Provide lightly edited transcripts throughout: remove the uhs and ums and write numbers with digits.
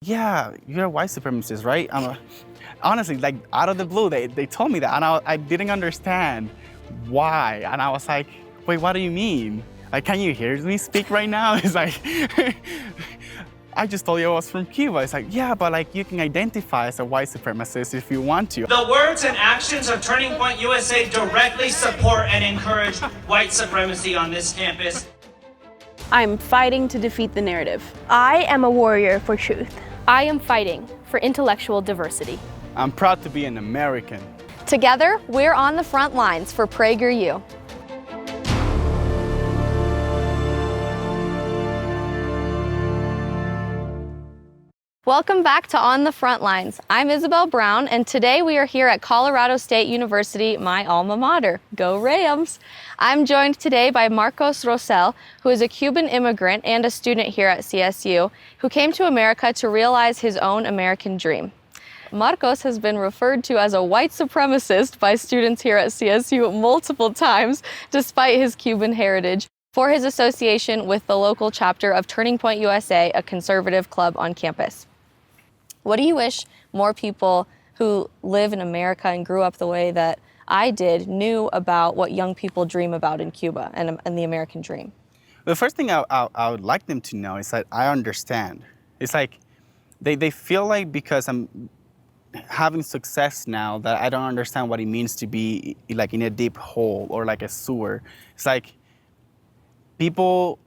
yeah, you're a white supremacist, right? Honestly, like out of the blue, they told me that, and I didn't understand why. And I was like, wait, what do you mean? Like, can you hear me speak right now? It's like, I just told you I was from Cuba. It's like, yeah, but like you can identify as a white supremacist if you want to. The words and actions of Turning Point USA directly support and encourage white supremacy on this campus. I'm fighting to defeat the narrative. I am a warrior for truth. I am fighting for intellectual diversity. I'm proud to be an American. Together, we're on the front lines for PragerU. Welcome back to On the Front Lines. I'm Isabel Brown, and today we are here at Colorado State University, my alma mater. Go Rams! I'm joined today by Marcos Rosell, who is a Cuban immigrant and a student here at CSU, who came to America to realize his own American dream. Marcos has been referred to as a white supremacist by students here at CSU multiple times, despite his Cuban heritage, for his association with the local chapter of Turning Point USA, a conservative club on campus. What do you wish more people who live in America and grew up the way that I did knew about what young people dream about in Cuba and the American dream? The first thing I would like them to know is that I understand. It's like they feel like because I'm having success now that I don't understand what it means to be like in a deep hole or like a sewer. It's like people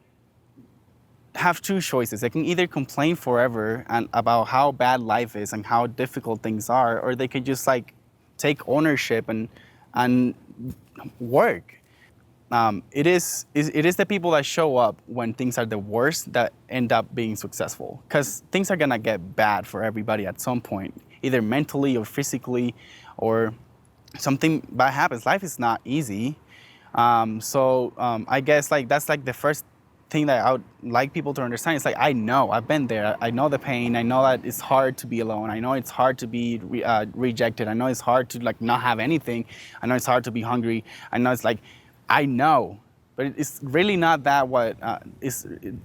have two choices. They can either complain forever and about how bad life is and how difficult things are, or they could just like take ownership and work. It is the people that show up when things are the worst that end up being successful, because things are gonna get bad for everybody at some point, either mentally or physically, or something bad happens. Life is not easy. I guess like that's like the first thing that I would like people to understand. It's like, I know, I've been there. I know the pain. I know that it's hard to be alone. I know it's hard to be rejected. I know it's hard to like not have anything. I know it's hard to be hungry. I know it's like, I know, but it's really not that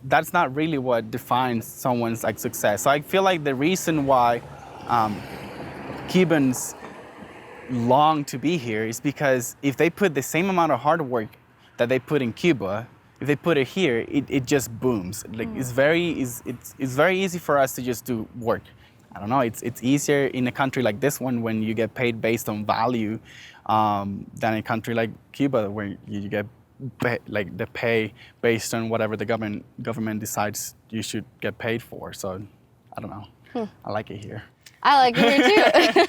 that's not really what defines someone's like success. So I feel like the reason why Cubans long to be here is because if they put the same amount of hard work that they put in Cuba, if they put it here, it just booms. Like it's very easy for us to just do work. I don't know. It's easier in a country like this one when you get paid based on value than a country like Cuba where you get the pay based on whatever the government decides you should get paid for. So I don't know. I like it here. I like it here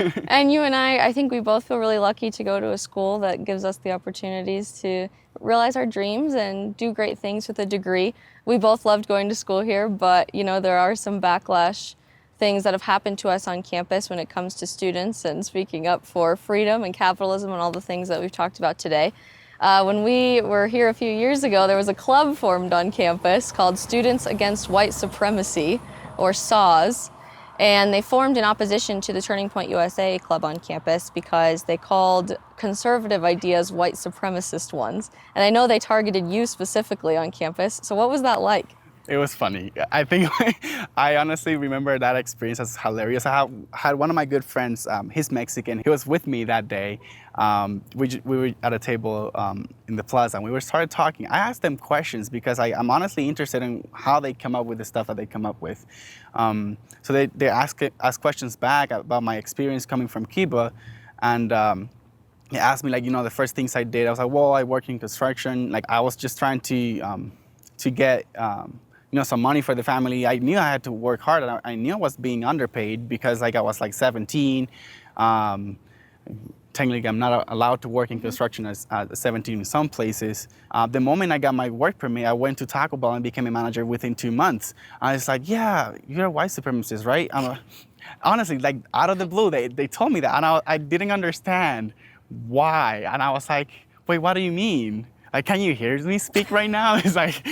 too. And you and I think we both feel really lucky to go to a school that gives us the opportunities to realize our dreams and do great things with a degree. We both loved going to school here, but you know, there are some backlash things that have happened to us on campus when it comes to students and speaking up for freedom and capitalism and all the things that we've talked about today. When we were here a few years ago, there was a club formed on campus called Students Against White Supremacy, or SAWS. And they formed in opposition to the Turning Point USA club on campus because they called conservative ideas white supremacist ones. And I know they targeted you specifically on campus. So what was that like? It was funny. I think I honestly remember that experience as hilarious. I had one of my good friends, he's Mexican. He was with me that day. We were at a table in the plaza and we started talking. I asked them questions because I'm honestly interested in how they come up with the stuff that they come up with. So they ask questions back about my experience coming from Cuba. And they asked me, like, you know, the first things I did. I was like, well, I work in construction. Like, I was just trying to get some money for the family. I knew I had to work hard, and I knew I was being underpaid because like I was like 17. Technically, I'm not allowed to work in construction at 17 in some places. The moment I got my work permit, I went to Taco Bell and became a manager within 2 months. I was like, yeah, you're a white supremacist, right? Honestly, like out of the blue, they told me that, and I didn't understand why. And I was like, wait, what do you mean? Like, can you hear me speak right now? It's like,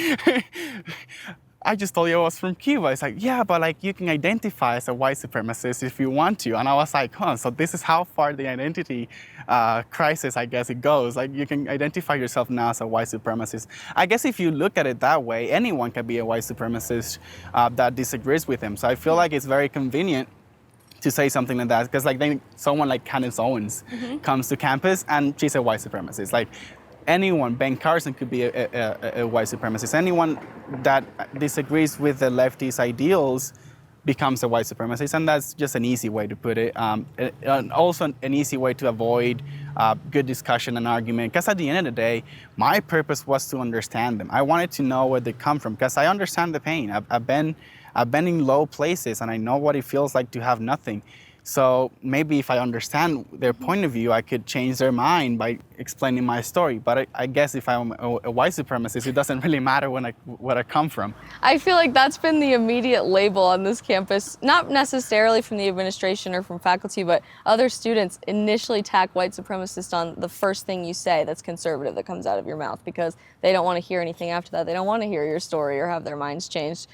I just told you I was from Cuba. It's like, yeah, but like you can identify as a white supremacist if you want to. And I was like, huh, so this is how far the identity crisis, I guess, it goes. Like you can identify yourself now as a white supremacist. I guess if you look at it that way, anyone can be a white supremacist that disagrees with him. So I feel like it's very convenient to say something like that, because like then someone like Candace Owens comes to campus and she's a white supremacist. Like anyone, Ben Carson could be a white supremacist. Anyone that disagrees with the leftist ideals becomes a white supremacist, and that's just an easy way to put it. And also an easy way to avoid good discussion and argument, because at the end of the day, my purpose was to understand them. I wanted to know where they come from, because I understand the pain. I've been in low places, and I know what it feels like to have nothing. So maybe if I understand their point of view, I could change their mind by explaining my story. But I guess if I'm a white supremacist, it doesn't really matter where I come from. I feel like that's been the immediate label on this campus, not necessarily from the administration or from faculty, but other students initially tack white supremacist on the first thing you say that's conservative that comes out of your mouth, because they don't want to hear anything after that. They don't want to hear your story or have their minds changed.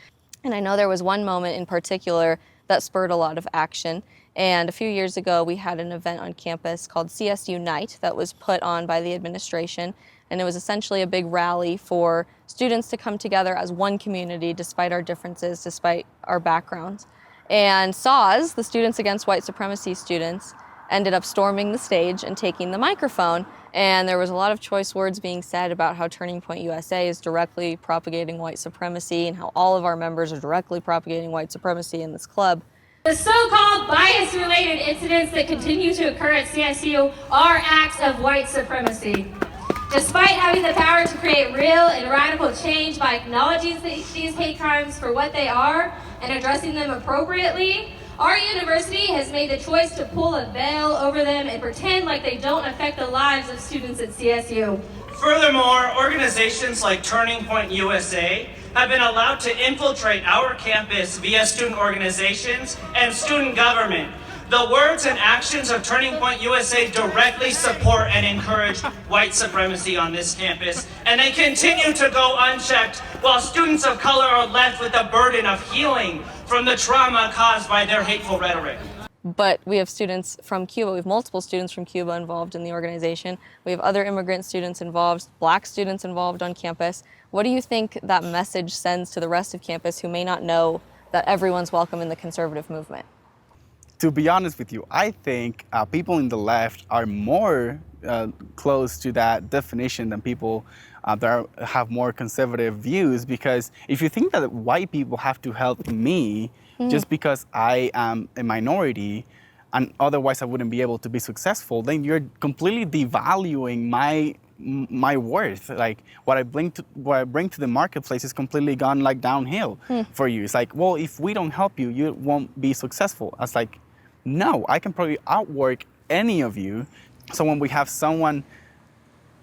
And I know there was one moment in particular that spurred a lot of action. And a few years ago, we had an event on campus called CS Unite that was put on by the administration. And it was essentially a big rally for students to come together as one community, despite our differences, despite our backgrounds. And SAWS, the Students Against White Supremacy students, ended up storming the stage and taking the microphone. And there was a lot of choice words being said about how Turning Point USA is directly propagating white supremacy and how all of our members are directly propagating white supremacy in this club. The so-called bias-related incidents that continue to occur at CSU are acts of white supremacy. Despite having the power to create real and radical change by acknowledging these hate crimes for what they are and addressing them appropriately, our university has made the choice to pull a veil over them and pretend like they don't affect the lives of students at CSU. Furthermore, organizations like Turning Point USA have been allowed to infiltrate our campus via student organizations and student government. The words and actions of Turning Point USA directly support and encourage white supremacy on this campus, and they continue to go unchecked while students of color are left with the burden of healing from the trauma caused by their hateful rhetoric. But we have students from Cuba. We have multiple students from Cuba involved in the organization. We have other immigrant students involved, black students involved on campus. What do you think that message sends to the rest of campus who may not know that everyone's welcome in the conservative movement? To be honest with you, I think people in the left are more close to that definition than people that have more conservative views, because if you think that white people have to help me just because I am a minority and otherwise I wouldn't be able to be successful, then you're completely devaluing my worth. Like what I bring to the marketplace is completely gone like downhill for you. It's like, well, if we don't help you, you won't be successful. I was like, no, I can probably outwork any of you. So when we have someone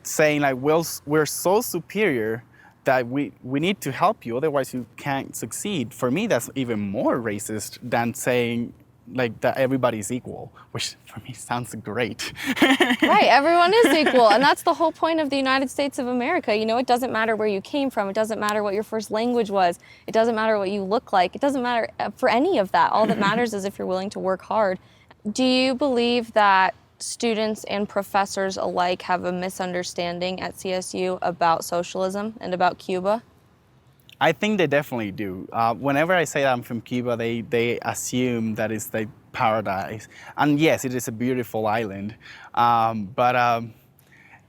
saying like, well, we're so superior that we need to help you, otherwise you can't succeed. For me, that's even more racist than saying like that everybody's equal, which for me sounds great. Right, everyone is equal, and that's the whole point of the United States of America. You know, it doesn't matter where you came from, it doesn't matter what your first language was, it doesn't matter what you look like, it doesn't matter for any of that. All that matters is if you're willing to work hard. Do you believe that students and professors alike have a misunderstanding at CSU about socialism and about Cuba? I think they definitely do. Whenever I say that I'm from Cuba, they assume that it's the paradise. And yes, it is a beautiful island. But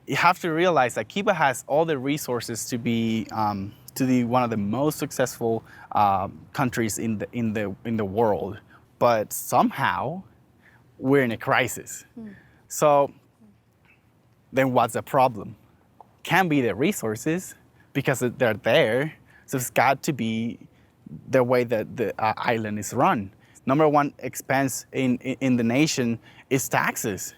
you have to realize that Cuba has all the resources to be one of the most successful countries in the world. But somehow we're in a crisis. So then what's the problem? Can't be the resources because they're there. So it's got to be the way that the island is run. Number one expense in the nation is taxes.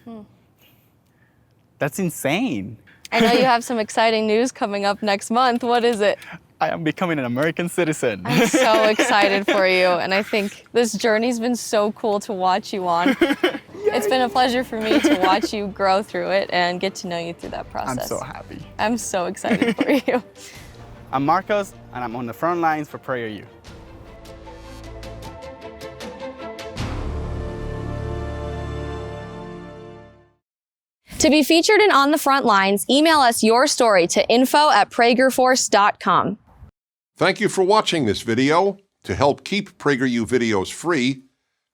That's insane. I know you have some exciting news coming up next month. What is it? I am becoming an American citizen. I'm so excited for you, and I think this journey's been so cool to watch you on. It's been a pleasure for me to watch you grow through it and get to know you through that process. I'm so happy. I'm so excited for you. I'm Marcos, and I'm on the front lines for PragerU. To be featured in On the Front Lines, email us your story to info@pragerforce.com. Thank you for watching this video. To help keep PragerU videos free,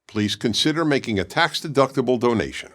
please consider making a tax-deductible donation.